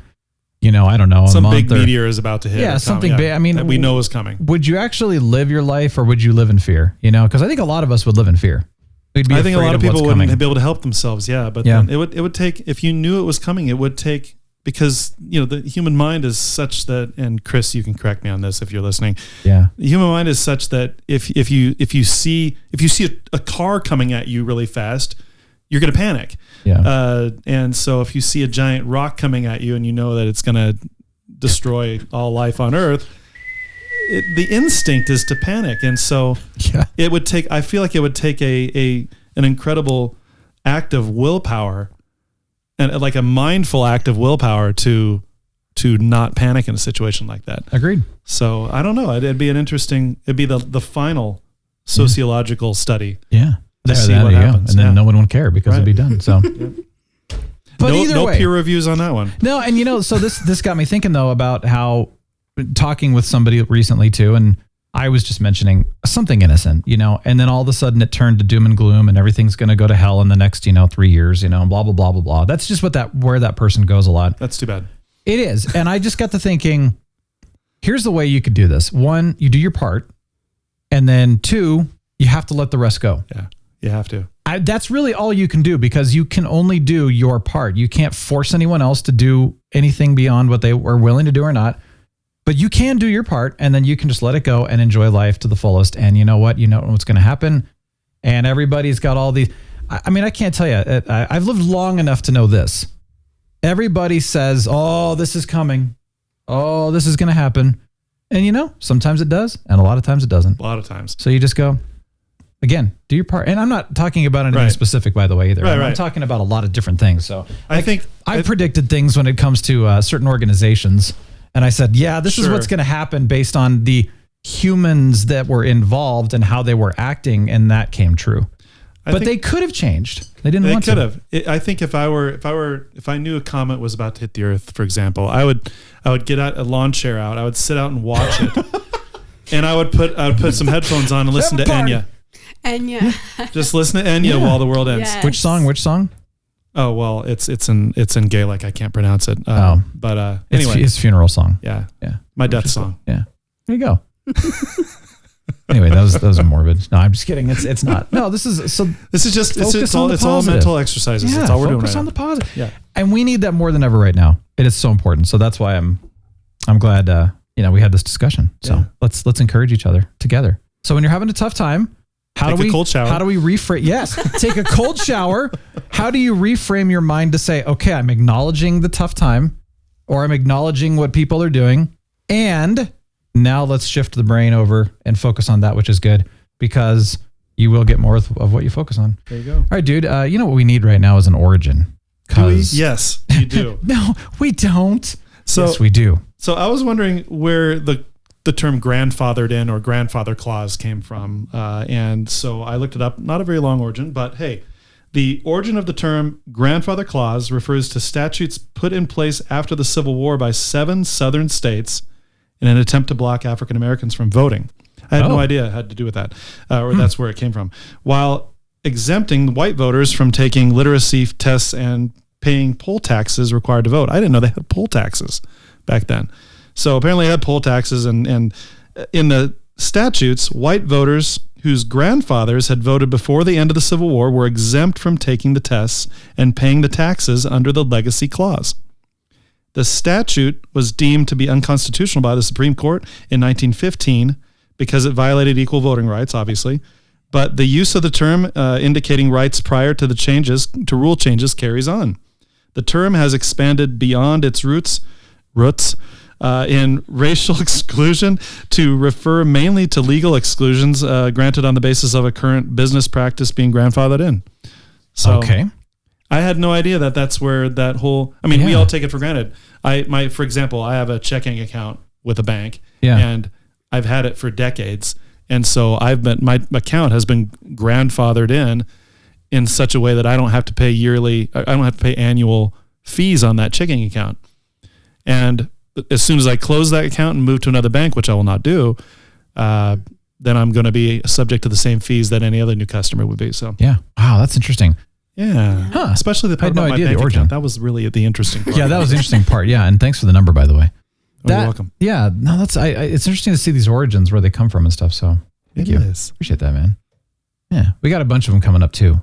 S8: I don't know,
S10: some big meteor is about to hit.
S8: Yeah, something big. I mean,
S10: that we know is coming.
S8: Would you actually live your life, or would you live in fear? Because I think a lot of us would live in fear.
S10: I think a lot of people wouldn't be able to help themselves. Yeah, but then it would take, if you knew it was coming, it would take, because the human mind is such that, and Chris, you can correct me on this if you're listening.
S8: Yeah,
S10: the human mind is such that if you see a car coming at you really fast, you're going to panic.
S8: Yeah,
S10: and so if you see a giant rock coming at you and you know that it's going to destroy all life on Earth, the instinct is to panic. And so it would take, I feel like it would take an incredible act of willpower, and like a mindful act of willpower to not panic in a situation like that.
S8: Agreed.
S10: So I don't know. It'd be the final sociological study.
S8: Yeah.
S10: To see what happens.
S8: And then no one would care because it'd be done. So, but
S10: no peer reviews on that one.
S8: No. And so this got me thinking though about how, talking with somebody recently too, and I was just mentioning something innocent, and then all of a sudden it turned to doom and gloom and everything's going to go to hell in the next, 3 years, and blah, blah, blah, blah, blah. That's just where that person goes a lot.
S10: That's too bad.
S8: It is. And I just got to thinking, here's the way you could do this. 1, you do your part. And then 2, you have to let the rest go.
S10: Yeah, you have to.
S8: That's really all you can do, because you can only do your part. You can't force anyone else to do anything beyond what they were willing to do or not. But you can do your part, and then you can just let it go and enjoy life to the fullest. And you know what? You know what's going to happen. And everybody's got all these. I mean, I can't tell you. I've lived long enough to know this. Everybody says, oh, this is coming. Oh, this is going to happen. And sometimes it does. And a lot of times it doesn't.
S10: A lot of times.
S8: So you just go, again, do your part. And I'm not talking about anything specific, by the way, either. I'm talking about a lot of different things. So I think I've predicted things when it comes to certain organizations. And I said, this is what's going to happen based on the humans that were involved and how they were acting. And that came true. They could have changed. They didn't want to.
S10: They could have. I think if I knew a comet was about to hit the Earth, for example, I would get out a lawn chair out. I would sit out and watch it, and I would put some headphones on and listen to Enya. Just listen to Enya while the world ends.
S4: Yes.
S8: Which song?
S10: Oh well, it's in Gaelic. I can't pronounce it. But anyway,
S8: it's his funeral song.
S10: Yeah. My death song.
S8: Yeah. There you go. Anyway, that was morbid. No, I'm just kidding. It's not. No, this is just it's all mental exercises. Yeah,
S10: that's all we're doing right
S8: focus on
S10: now.
S8: the positive.
S10: Yeah.
S8: And we need that more than ever right now. It is so important. So that's why I'm glad we had this discussion. So let's encourage each other together. So when you're having a tough time,
S10: Take a cold shower.
S8: How do we reframe? Yes, take a cold shower. How do you reframe your mind to say, okay, I'm acknowledging the tough time, or I'm acknowledging what people are doing, and now let's shift the brain over and focus on that which is good, because you will get more of what you focus on.
S10: There you go.
S8: All right, dude. You know what we need right now is an origin.
S10: Do we? Yes, you do.
S8: No, we don't.
S10: So,
S8: yes, we do.
S10: So I was wondering where the term grandfathered in or grandfather clause came from. And so I looked it up, not a very long origin, but hey, the origin of the term grandfather clause refers to statutes put in place after the Civil War by 7 southern states in an attempt to block African Americans from voting. I had no idea it had to do with that, or that's where it came from. While exempting white voters from taking literacy tests and paying poll taxes required to vote. I didn't know they had poll taxes back then. So apparently they had poll taxes, and in the statutes, white voters whose grandfathers had voted before the end of the Civil War were exempt from taking the tests and paying the taxes under the legacy clause. The statute was deemed to be unconstitutional by the Supreme Court in 1915 because it violated equal voting rights, obviously. But the use of the term indicating rights prior to the rule changes carries on. The term has expanded beyond its roots in racial exclusion to refer mainly to legal exclusions granted on the basis of a current business practice being grandfathered in. So
S8: okay.
S10: I had no idea that that's where that whole, we all take it for granted. For example, I have a checking account with a bank and I've had it for decades. And so my account has been grandfathered in such a way that I don't have to pay annual fees on that checking account. And as soon as I close that account and move to another bank, which I will not do, then I'm going to be subject to the same fees that any other new customer would be. So
S8: yeah, wow, that's interesting.
S10: Yeah, especially the part about my bank account. That was really the interesting part.
S8: Yeah, that was the interesting part. Yeah, and thanks for the number, by the way.
S10: You're welcome.
S8: Yeah, no, it's interesting to see these origins where they come from and stuff. So thank you. Appreciate that, man. Yeah, we got a bunch of them coming up too.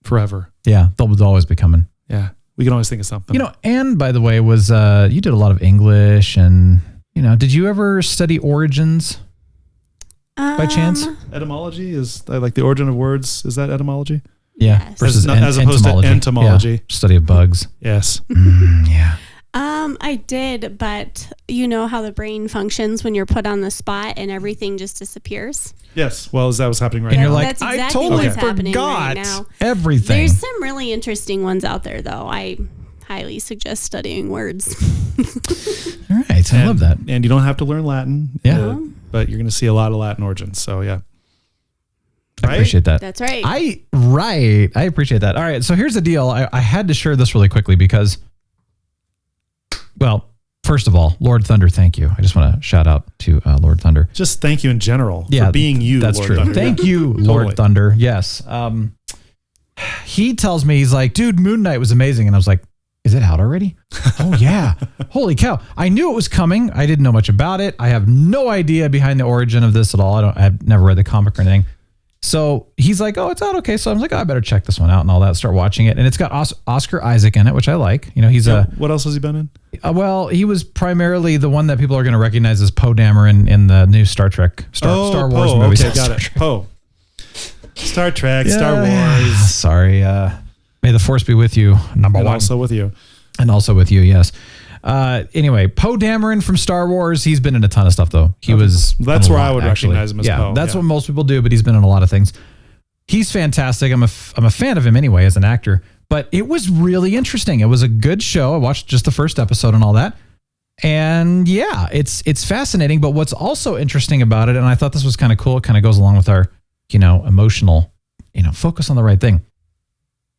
S10: Forever.
S8: Yeah, they'll always be coming.
S10: Yeah. We can always think of something.
S8: Anne, by the way, was you did a lot of English, and did you ever study origins by chance?
S10: Etymology is like the origin of words. Is that etymology?
S8: Yeah,
S4: yes.
S8: versus
S10: as opposed to entomology.
S8: Yeah. Study of bugs.
S10: Yes.
S8: Yeah.
S4: I did, but you know how the brain functions when you're put on the spot and everything just disappears.
S10: Yes. Well, that was happening right
S8: and
S10: now.
S8: you're like,
S4: that's exactly
S8: I totally
S4: what's happening right
S8: forgot
S4: now.
S8: everything.
S4: There's some really interesting ones out there, though. I highly suggest studying words.
S8: All right. I love that.
S10: And you don't have to learn Latin.
S8: Yeah.
S10: But you're going to see a lot of Latin origins. So, yeah.
S8: I appreciate that.
S4: That's right.
S8: I appreciate that. All right. So here's the deal. I had to share this really quickly because, well, first of all, Lord Thunder, thank you. I just want to shout out to Lord Thunder.
S10: Just thank you in general for being you,
S8: that's
S10: Lord
S8: true.
S10: Thunder.
S8: Thank you, Lord Thunder. Yes. He tells me, he's like, dude, Moon Knight was amazing. And I was like, is it out already? Oh, yeah. Holy cow. I knew it was coming. I didn't know much about it. I have no idea behind the origin of this at all. I've never read the comic or anything. So he's like, oh, it's out. Okay. So I was like, I better check this one out and all that. Start watching it. And it's got Oscar Isaac in it, which I like. He's
S10: what else has he been in?
S8: Well, he was primarily the one that people are going to recognize as Poe Dameron in the new Star Trek, Star Wars movies.
S10: Okay, got it. Poe. Star Trek,
S8: Yeah,
S10: Star Wars.
S8: yeah. Sorry. May the force be with you. Number
S10: And
S8: one.
S10: also with you.
S8: And also with you, yes. Anyway, Poe Dameron from Star Wars. He's been in a ton of stuff, though.
S10: That's where I would recognize him as Poe.
S8: That's what most people do, but he's been in a lot of things. He's fantastic. I'm a fan of him anyway as an actor. But it was really interesting. It was a good show. I watched just the first episode and all that. And yeah, it's fascinating. But what's also interesting about it, and I thought this was kind of cool, it kind of goes along with our, emotional focus on the right thing.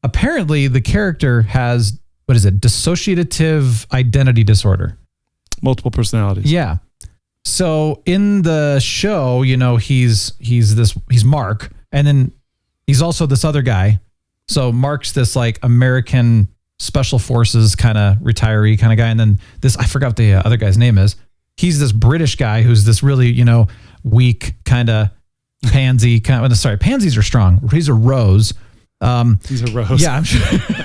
S8: Apparently, the character has, dissociative identity disorder.
S10: Multiple personalities.
S8: Yeah. So in the show, he's Mark, and then he's also this other guy. So Mark's this like American special forces kind of retiree kind of guy, and then this, I forgot what the other guy's name is. He's this British guy who's this really, weak kind of pansy pansies are strong. He's a rose.
S10: He's a rose.
S8: Yeah, I'm sure.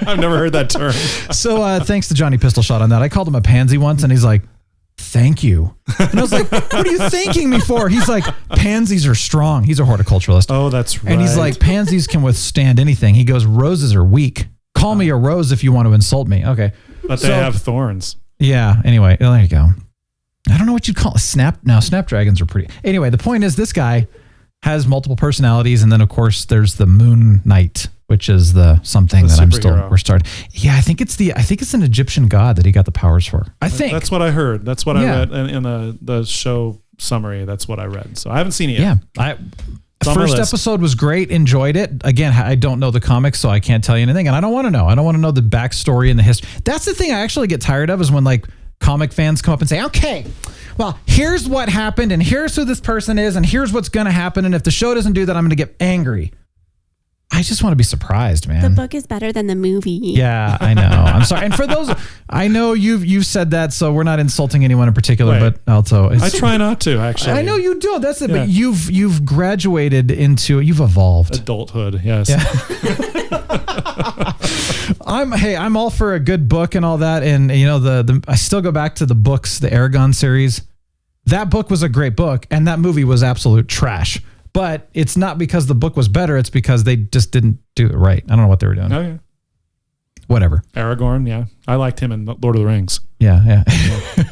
S10: I've never heard that term.
S8: So thanks to Johnny Pistol Shot on that. I called him a pansy once, and he's like, thank you. And I was like, what are you thanking me for? He's like, pansies are strong. He's a horticulturalist.
S10: Oh, that's right.
S8: And he's like, pansies can withstand anything. He goes, roses are weak. Call me a rose if you want to insult me. Okay.
S10: But they have thorns.
S8: Yeah. Anyway, there you go. I don't know what you'd call it. Snapdragons are pretty. Anyway, the point is this guy has multiple personalities. And then, of course, there's the Moon Knight, which is we're starting. Yeah, I think it's an Egyptian god that he got the powers for. I think
S10: that's what I heard. That's what I read in the show summary. That's what I read. So I haven't seen it yet.
S8: Yeah, the first episode was great. Enjoyed it. Again, I don't know the comics, so I can't tell you anything, and I don't want to know. I don't want to know the backstory and the history. That's the thing I actually get tired of is when like comic fans come up and say, "Okay, well, here's what happened, and here's who this person is, and here's what's going to happen, and if the show doesn't do that, I'm going to get angry." I just want to be surprised, man.
S4: The book is better than the movie.
S8: Yeah, I know. I'm sorry. And for those, I know you've said that, so we're not insulting anyone in particular, but also
S10: I try not to actually.
S8: I know you do. That's it. Yeah. But you've graduated into, you've evolved.
S10: Adulthood, yes.
S8: Yeah. I'm all for a good book and all that, and I still go back to the books, the Aragon series. That book was a great book, and that movie was absolute trash. But it's not because the book was better. It's because they just didn't do it right. I don't know what they were doing.
S10: Oh, yeah.
S8: Whatever.
S10: Aragorn, yeah. I liked him in Lord of the Rings.
S8: Yeah.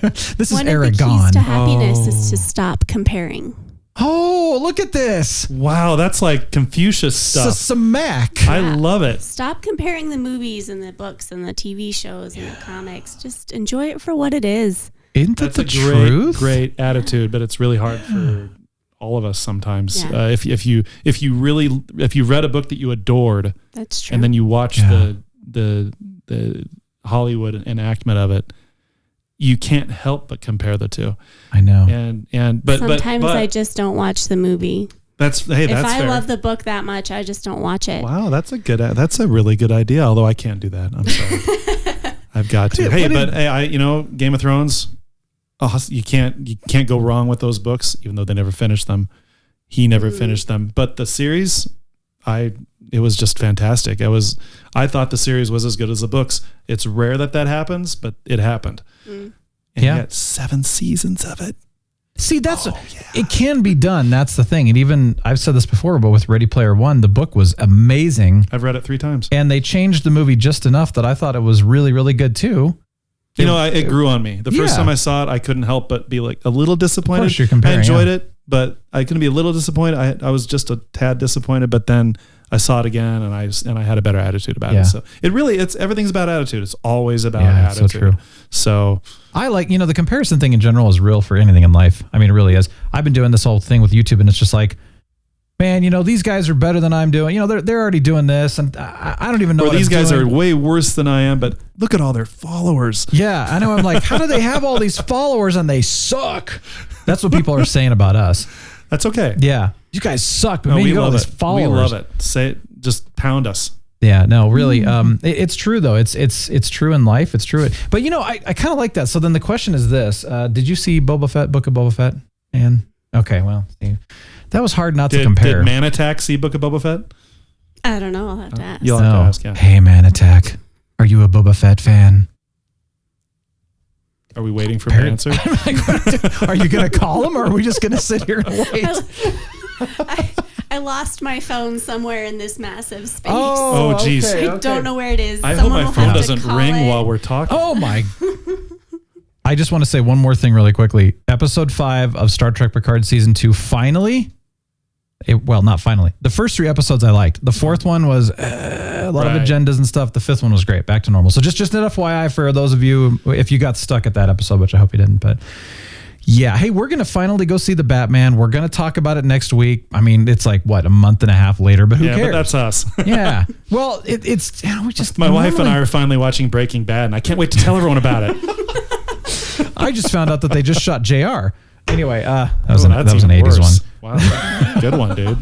S8: This is Aragon.
S4: One of the keys to happiness is to stop comparing.
S8: Oh, look at this.
S10: Wow, that's like Confucius stuff.
S8: Smack.
S10: I love it.
S4: Stop comparing the movies and the books and the TV shows and the comics. Just enjoy it for what it is.
S8: Isn't that the truth?
S10: Great attitude, but it's really hard for all of us sometimes. Yeah. If you read a book that you adored,
S4: that's true,
S10: and then you watch the Hollywood enactment of it, you can't help but compare the two.
S8: I know.
S10: But
S4: sometimes I just don't watch the movie.
S10: That's
S4: fair.
S10: If I
S4: love the book that much, I just don't watch it.
S10: Wow, that's a really good idea. Although I can't do that. I'm sorry. I've got to. Game of Thrones. Oh, you can't go wrong with those books, even though they never finished them. He never finished them, but the series, it was just fantastic. I thought the series was as good as the books. It's rare that happens, but it happened. And you got 7 seasons of it.
S8: See, it can be done. That's the thing. And even I've said this before, but with Ready Player One, the book was amazing.
S10: I've read it 3 times,
S8: and they changed the movie just enough that I thought it was really, really good too.
S10: It grew on me. The first time I saw it, I couldn't help but be like a little disappointed.
S8: Of course you're comparing,
S10: I enjoyed it, but I couldn't be a little disappointed. I was just a tad disappointed, but then I saw it again and I had a better attitude about it. So everything's about attitude. It's always about attitude. So true. So
S8: I like, the comparison thing in general is real for anything in life. I mean, it really is. I've been doing this whole thing with YouTube, and it's just like, man, these guys are better than I'm doing. They're already doing this, and I don't even know.
S10: Or these guys are way worse than I am, but look at all their followers.
S8: Yeah, I know. I'm like, how do they have all these followers and they suck? That's what people are saying about us.
S10: That's okay.
S8: Yeah, you guys suck, but you got all these followers.
S10: We love it. Say it. Just pound us.
S8: Yeah, no, really. It's true though. It's true in life. It's true. But I kind of like that. So then the question is this: did you see Book of Boba Fett? And okay, well. See. That was hard not to compare.
S10: Did Man Attack see Book of Boba Fett?
S4: I don't know. I'll have to ask.
S10: You'll have to ask, yeah.
S8: Hey, Man Attack. Are you a Boba Fett fan?
S10: Are we waiting for an answer?
S8: Are you going to call him, or are we just going to sit here and wait?
S4: I lost my phone somewhere in this massive space.
S10: Oh, geez.
S4: Okay, I don't know where it is.
S10: I hope my phone doesn't ring while we're talking.
S8: Oh, my. I just want to say one more thing really quickly. Episode 5 of Star Trek Picard Season 2 finally... not finally. The first 3 episodes I liked. The 4th one was a lot of agendas and stuff. The 5th one was great. Back to normal. So just an FYI for those of you, if you got stuck at that episode, which I hope you didn't. But Yeah. Hey, we're going to finally go see the Batman. We're going to talk about it next week. I mean, it's like, what, a month and a half later, but who cares?
S10: But that's us.
S8: Yeah. Well, it's we just...
S10: My wife and I are finally watching Breaking Bad, and I can't wait to tell everyone about it.
S8: I just found out that they just shot JR. Anyway, that was an 80s one.
S10: Wow. Good one, dude.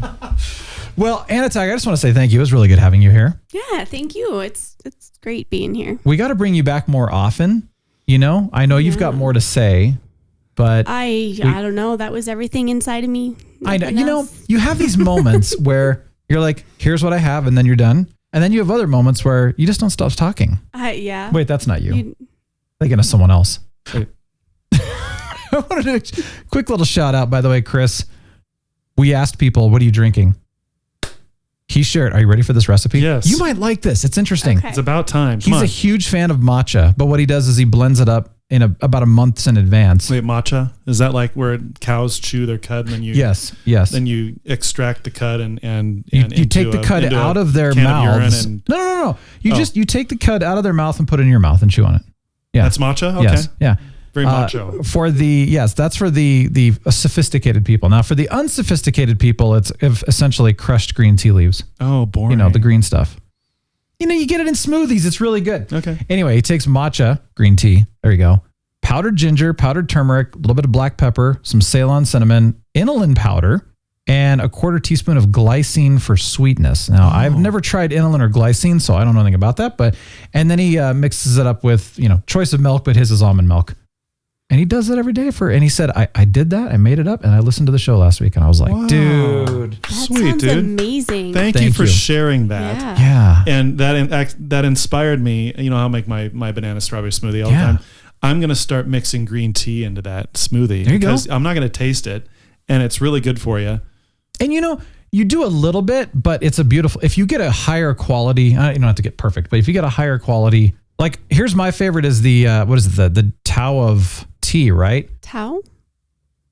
S8: Well, Anna Tag, I just want to say thank you. It was really good having you here.
S4: Yeah, thank you. It's great being here.
S8: We got to bring you back more often. You know, I know you've got more to say, but
S4: I don't know. That was everything inside of me.
S8: I know. You know, you have these moments where you're like, here's what I have, and then you're done. And then you have other moments where you just don't stop talking.
S4: Yeah.
S8: Wait, that's not you. Thinking of someone else. I wanted to quick little shout out, by the way, Chris. We asked people, what are you drinking? He shared. Are you ready for this recipe?
S10: Yes.
S8: You might like this. It's interesting.
S4: Okay.
S10: It's about time.
S8: He's a huge fan of matcha, but what he does is he blends it up in about a month in advance.
S10: Wait, matcha? Is that like where cows chew their cud and then you...
S8: Yes.
S10: Then you extract the cud and
S8: you take the cud out of their mouths. No. You take the cud out of their mouth and put it in your mouth and chew on it. Yeah.
S10: That's matcha? Okay.
S8: Yes. Yeah.
S10: Very macho.
S8: That's for the sophisticated people. Now, for the unsophisticated people, it's essentially crushed green tea leaves.
S10: Oh, boring.
S8: You know, the green stuff. You know, you get it in smoothies. It's really good.
S10: Okay.
S8: Anyway, he takes matcha, green tea. There you go. Powdered ginger, powdered turmeric, a little bit of black pepper, some Ceylon cinnamon, inulin powder, and a 1/4 teaspoon of glycine for sweetness. Now, I've never tried inulin or glycine, so I don't know anything about that. And then he mixes it up with, choice of milk, but his is almond milk. And he does that every day and he said, I did that. I made it up and I listened to the show last week and I was like,
S10: wow.
S8: Dude,
S4: that
S10: sweet,
S4: sounds
S10: dude.
S4: Amazing.
S10: Thank you for sharing that.
S8: Yeah.
S10: And that inspired me. You know, I'll make my banana strawberry smoothie all the time. I'm going to start mixing green tea into that smoothie.
S8: There you go.
S10: I'm not going to taste it and it's really good for you.
S8: And you do a little bit, but it's if you get a higher quality, you don't have to get perfect, but if you get a higher quality, like here's my favorite is the the Tao of tea, right?
S4: Tao?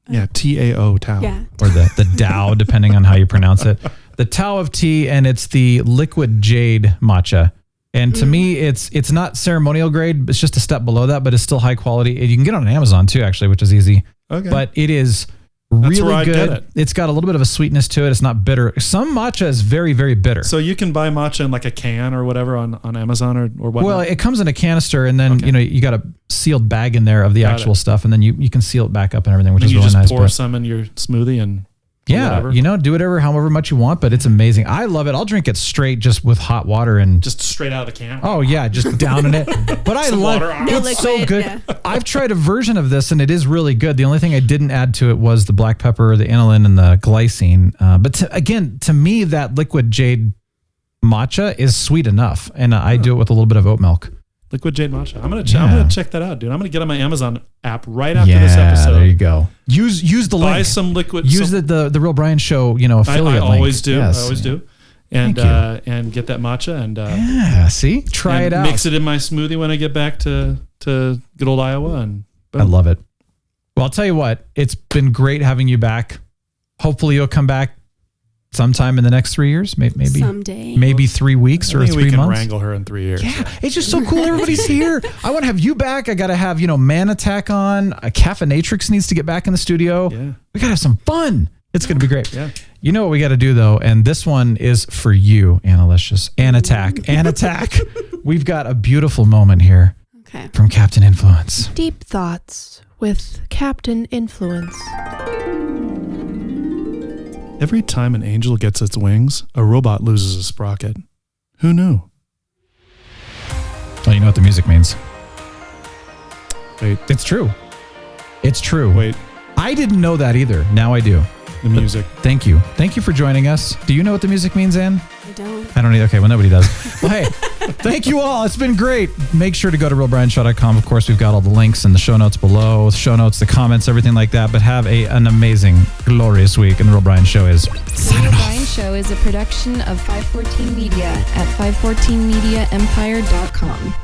S10: Yeah, Tao, Tao.
S4: Yeah.
S8: Or the Tao, depending on how you pronounce it. The Tao of tea, and it's the liquid jade matcha. And to me, it's not ceremonial grade. It's just a step below that, but it's still high quality. You can get it on Amazon too, actually, which is easy.
S10: Okay.
S8: But it is really good. It's got a little bit of a sweetness to it. It's not bitter. Some matcha is very, very bitter.
S10: So you can buy matcha in like a can or whatever on Amazon or whatnot?
S8: Well, it comes in a canister and then, you got a sealed bag in there of the actual stuff. And then you can seal it back up and everything, which is really nice.
S10: You just pour some in your smoothie and whatever.
S8: Do whatever, however much you want, but it's amazing. I love it. I'll drink it straight just with hot water and
S10: just straight out of the can.
S8: Oh yeah, just down in it. But I love it. It's so good. Yeah. I've tried a version of this and it is really good. The only thing I didn't add to it was the black pepper, the inulin, and the glycine. But to me, that liquid jade matcha is sweet enough, and I do it with a little bit of oat milk.
S10: Liquid jade matcha. I'm gonna check that out, dude. I'm gonna get on my Amazon app right after this episode.
S8: There you go. Use the link.
S10: Buy some liquid.
S8: Use the Real Brian Show, affiliate
S10: I always
S8: link.
S10: do.
S8: Yes.
S10: I always do. And get that matcha and
S8: try it out.
S10: Mix it in my smoothie when I get back to good old Iowa and boom.
S8: I love it. Well, I'll tell you what, it's been great having you back. Hopefully you'll come back sometime in the next 3 years, maybe
S4: someday,
S8: maybe 3 weeks or 3 months.
S10: We can wrangle her in 3 years.
S8: Yeah, it's just so cool. Everybody's here. I want to have you back. I got to have Man Attack on. Caffeinatrix needs to get back in the studio.
S10: Yeah,
S8: we got to have some fun. It's going to be great.
S10: Yeah.
S8: You know what we got to do though, and this one is for you, Annalicious. Ann Attack. We've got a beautiful moment here.
S4: Okay.
S8: From Captain Influence.
S7: Deep thoughts with Captain Influence.
S10: Every time an angel gets its wings, a robot loses a sprocket. Who knew?
S8: Well, you know what the music means.
S10: Wait.
S8: It's true. It's true.
S10: Wait.
S8: I didn't know that either. Now I do.
S10: The music.
S8: Thank you. Thank you for joining us. Do you know what the music means, Ann?
S4: I don't.
S8: I don't either. Okay, well, nobody does. Well, hey, thank you all. It's been great. Make sure to go to realbrianshow.com. Of course, we've got all the links in the show notes below, the comments, everything like that. But have an amazing, glorious week. And The Real Brian Show is signing off.
S11: The Real Brian Show is a production of 514 Media at 514mediaempire.com.